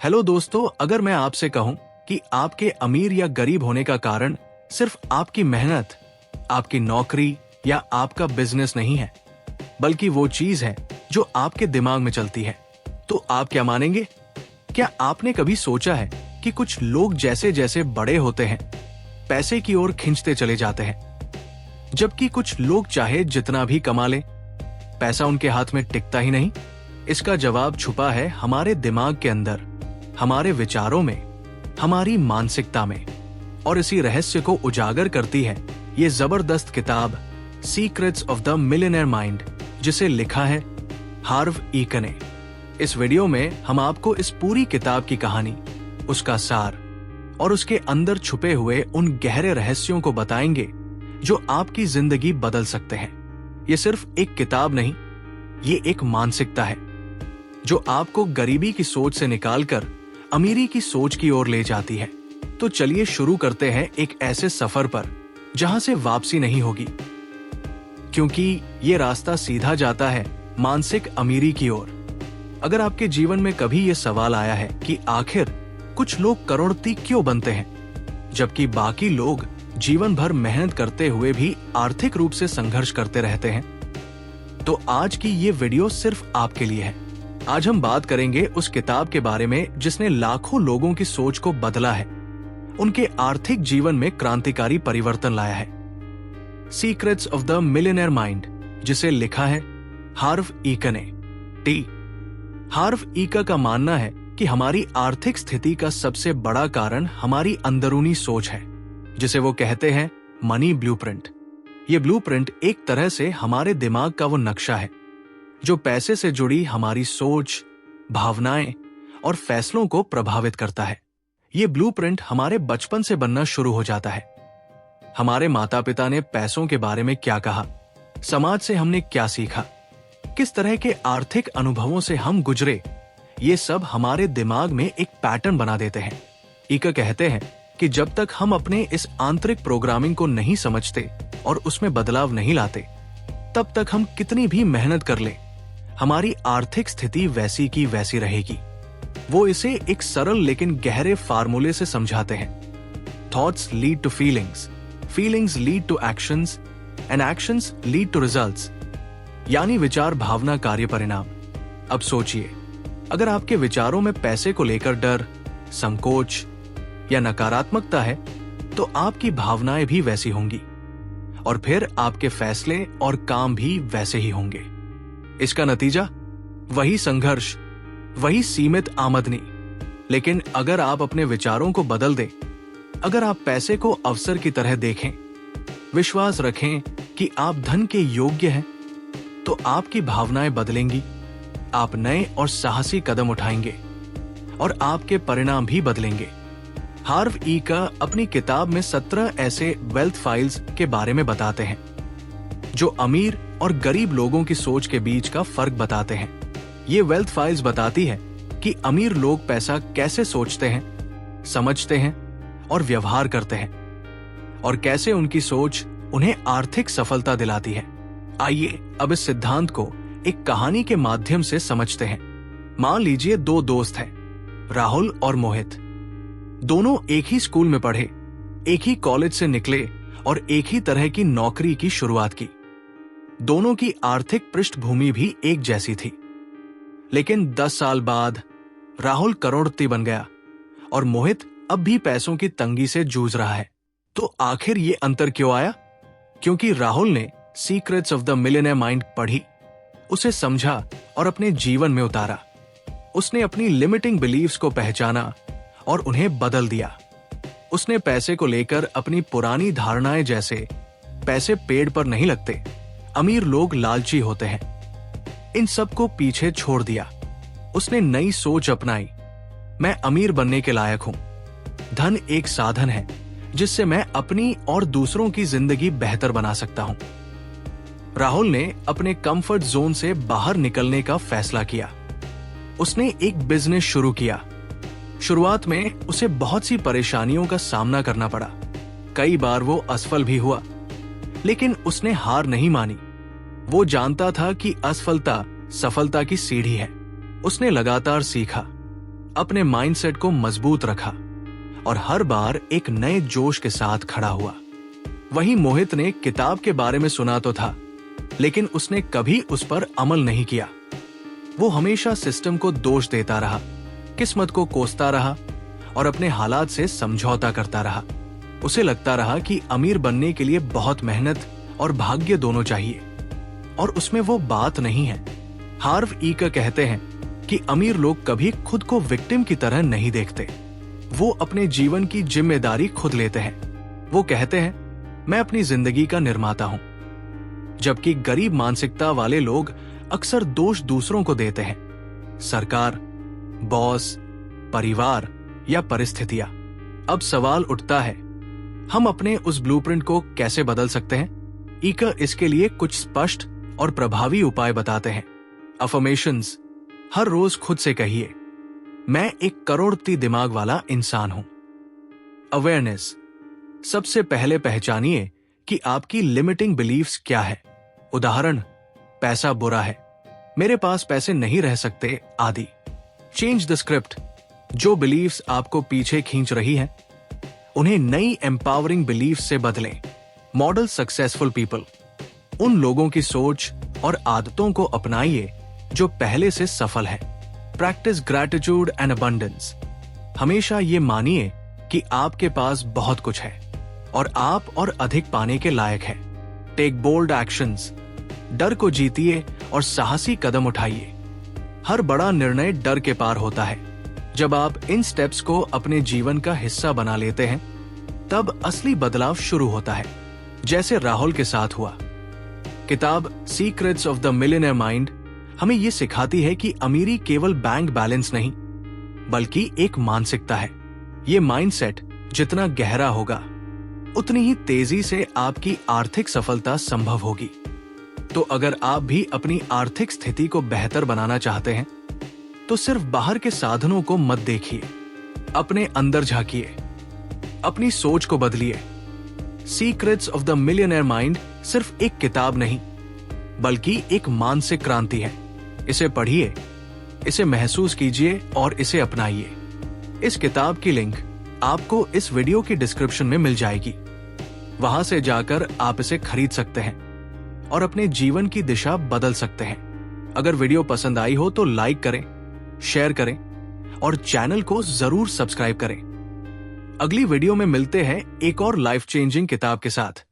Hello दोस्तों, अगर मैं आपसे कहूं कि आपके अमीर या गरीब होने का कारण सिर्फ आपकी मेहनत, आपकी नौकरी या आपका बिजनेस नहीं है, बल्कि वो चीज है जो आपके दिमाग में चलती है, तो आप क्या मानेंगे? क्या आपने कभी सोचा है कि कुछ लोग जैसे जैसे बड़े होते हैं, पैसे की ओर खींचते चले जाते हैं, जबकि कुछ लोग चाहे जितना भी कमा लें, पैसा उनके हाथ में टिकता ही नहीं? इसका जवाब छुपा है हमारे दिमाग के अंदर, हमारे विचारों में, हमारी मानसिकता में। और इसी रहस्य को उजागर करती है ये जबरदस्त किताब secrets of the millionaire mind, जिसे लिखा है हार्व ईक ने। इस वीडियो में हम आपको इस पूरी किताब की कहानी, उसका सार और उसके अंदर छुपे हुए उन गहरे रहस्यों को बताएंगे जो आपकी जिंदगी बदल सकते हैं। ये सिर्फ एक किताब नहीं, ये एक मानसिकता है जो आपको गरीबी की सोच से निकालकर अमीरी की सोच की ओर ले जाती है। तो चलिए शुरू करते हैं एक ऐसे सफर पर जहां से वापसी नहीं होगी, क्योंकि ये रास्ता सीधा जाता है मानसिक अमीरी की ओर। अगर आपके जीवन में कभी ये सवाल आया है कि आखिर कुछ लोग करोड़पति क्यों बनते हैं, जबकि बाकी लोग जीवन भर मेहनत करते हुए भी आर्थिक रूप से संघर्ष करते रहते हैं, तो आज की ये वीडियो सिर्फ आपके लिए है। आज हम बात करेंगे उस किताब के बारे में जिसने लाखों लोगों की सोच को बदला है, उनके आर्थिक जीवन में क्रांतिकारी परिवर्तन लाया है। Secrets of the millionaire mind, जिसे लिखा है हार्व ईक ने। हार्व ईक का मानना है कि हमारी आर्थिक स्थिति का सबसे बड़ा कारण हमारी अंदरूनी सोच है, जिसे वो कहते हैं मनी ब्लूप्रिंट। ये ब्लूप्रिंट एक तरह से हमारे दिमाग का वो नक्शा है जो पैसे से जुड़ी हमारी सोच, भावनाएं और फैसलों को प्रभावित करता है। ये ब्लूप्रिंट हमारे बचपन से बनना शुरू हो जाता है। हमारे माता पिता ने पैसों के बारे में क्या कहा, समाज से हमने क्या सीखा, किस तरह के आर्थिक अनुभवों से हम गुजरे, ये सब हमारे दिमाग में एक पैटर्न बना देते हैं। ईक कहते हैं कि जब तक हम अपने इस आंतरिक प्रोग्रामिंग को नहीं समझते और उसमें बदलाव नहीं लाते, तब तक हम कितनी भी मेहनत कर लें, हमारी आर्थिक स्थिति वैसी की वैसी रहेगी। वो इसे एक सरल लेकिन गहरे फार्मूले से समझाते हैं। Thoughts lead to feelings, feelings lead to actions and actions lead to results. यानी विचार, भावना, कार्य, परिणाम। अब सोचिए, अगर आपके विचारों में पैसे को लेकर डर, संकोच या नकारात्मकता है, तो आपकी भावनाएं भी वैसी होंगी और फिर आपके फैसले और काम भी वैसे ही होंगे। इसका नतीजा वही संघर्ष, वही सीमित आमदनी। लेकिन अगर आप अपने विचारों को बदल दें, अगर आप पैसे को अवसर की तरह देखें, विश्वास रखें कि आप धन के योग्य हैं, तो आपकी भावनाएं बदलेंगी, आप नए और साहसी कदम उठाएंगे और आपके परिणाम भी बदलेंगे। हार्व ईक अपनी किताब में 17 ऐसे वेल्थ फाइल्स के बारे में बताते हैं जो अमीर और गरीब लोगों की सोच के बीच का फर्क बताते हैं। ये वेल्थ फाइल्स बताती है कि अमीर लोग पैसा कैसे सोचते हैं, समझते हैं और व्यवहार करते हैं, और कैसे उनकी सोच उन्हें आर्थिक सफलता दिलाती है। आइए अब इस सिद्धांत को एक कहानी के माध्यम से समझते हैं। मान लीजिए दो दोस्त हैं, राहुल और मोहित। दोनों एक ही स्कूल में पढ़े, एक ही कॉलेज से निकले और एक ही तरह की नौकरी की शुरुआत की। दोनों की आर्थिक पृष्ठभूमि भी एक जैसी थी। लेकिन 10 साल बाद राहुल करोड़पति बन गया और मोहित अब भी पैसों की तंगी से जूझ रहा है। तो आखिर ये अंतर क्यों आया? क्योंकि राहुल ने secrets of the millionaire mind पढ़ी, उसे समझा और अपने जीवन में उतारा। उसने अपनी लिमिटिंग बिलीव्स को पहचाना और उन्हें बदल दिया। उसने पैसे को लेकर अपनी पुरानी धारणाएं, जैसे पैसे पेड़ पर नहीं लगते, अमीर लोग लालची होते हैं, इन सब को पीछे छोड़ दिया। उसने नई सोच अपनाई, मैं अमीर बनने के लायक हूं। धन एक साधन है जिससे मैं अपनी और दूसरों की जिंदगी बेहतर बना सकता हूं। राहुल ने अपने कंफर्ट जोन से बाहर निकलने का फैसला किया। उसने एक बिजनेस शुरू किया। शुरुआत में उसे बहुत सी परेशानियों का सामना करना पड़ा, कई बार वो असफल भी हुआ, लेकिन उसने हार नहीं मानी। वो जानता था कि असफलता सफलता की सीढ़ी है। उसने लगातार सीखा, अपने माइंडसेट को मजबूत रखा और हर बार एक नए जोश के साथ खड़ा हुआ। वहीं मोहित ने किताब के बारे में सुना तो था, लेकिन उसने कभी उस पर अमल नहीं किया। वो हमेशा सिस्टम को दोष देता रहा, किस्मत को कोसता रहा और अपने हालात से समझौता करता रहा। उसे लगता रहा कि अमीर बनने के लिए बहुत मेहनत और भाग्य दोनों चाहिए, और उसमें वो बात नहीं है। हार्व ईकर कहते हैं कि अमीर लोग कभी खुद को विक्टिम की तरह नहीं देखते, वो अपने जीवन की जिम्मेदारी खुद लेते हैं। वो कहते हैं, मैं अपनी जिंदगी का निर्माता हूं। जबकि गरीब मानसिकता वाले लोग अक्सर दोष दूसरों को देते हैं, सरकार, बॉस, परिवार या परिस्थितियां। अब सवाल उठता है, हम अपने उस ब्लूप्रिंट को कैसे बदल सकते हैं? ईकर इसके लिए कुछ स्पष्ट और प्रभावी उपाय बताते हैं। अफर्मेशंस, हर रोज खुद से कहिए, मैं एक करोड़पति दिमाग वाला इंसान हूं। अवेयरनेस, सबसे पहले पहचानिए कि आपकी लिमिटिंग बिलीफ्स क्या है। उदाहरण, पैसा बुरा है, मेरे पास पैसे नहीं रह सकते आदि। चेंज द स्क्रिप्ट, जो बिलीफ्स आपको पीछे खींच रही हैं, उन्हें नई एम्पावरिंग बिलीफ्स से बदलें। मॉडल सक्सेसफुल पीपल, उन लोगों की सोच और आदतों को अपनाइए जो पहले से सफल है। प्रैक्टिस ग्रैटिट्यूड एंड अबंडेंस, हमेशा ये मानिए कि आपके पास बहुत कुछ है और आप और अधिक पाने के लायक हैं। टेक बोल्ड एक्शंस, डर को जीतिए और साहसी कदम उठाइए। हर बड़ा निर्णय डर के पार होता है। जब आप इन स्टेप्स को अपने जीवन का हिस्सा बना लेते हैं, तब असली बदलाव शुरू होता है, जैसे राहुल के साथ हुआ। किताब secrets of the millionaire mind हमें यह सिखाती है कि अमीरी केवल बैंक बैलेंस नहीं, बल्कि एक मानसिकता है। ये माइंडसेट जितना गहरा होगा, उतनी ही तेजी से आपकी आर्थिक सफलता संभव होगी। तो अगर आप भी अपनी आर्थिक स्थिति को बेहतर बनाना चाहते हैं, तो सिर्फ बाहर के साधनों को मत देखिए, अपने अंदर झांकिए, अपनी सोच को बदलिए। Secrets of the millionaire mind सिर्फ एक किताब नहीं, बल्कि एक मानसिक क्रांति है। इसे पढ़िए, इसे महसूस कीजिए और इसे अपनाइए। इस किताब की लिंक आपको इस वीडियो की डिस्क्रिप्शन में मिल जाएगी। वहां से जाकर आप इसे खरीद सकते हैं और अपने जीवन की दिशा बदल सकते हैं। अगर वीडियो पसंद आई हो तो लाइक करें, शेयर करें और चैनल को जरूर सब्सक्राइब करें। अगली वीडियो में मिलते हैं एक और लाइफ चेंजिंग किताब के साथ।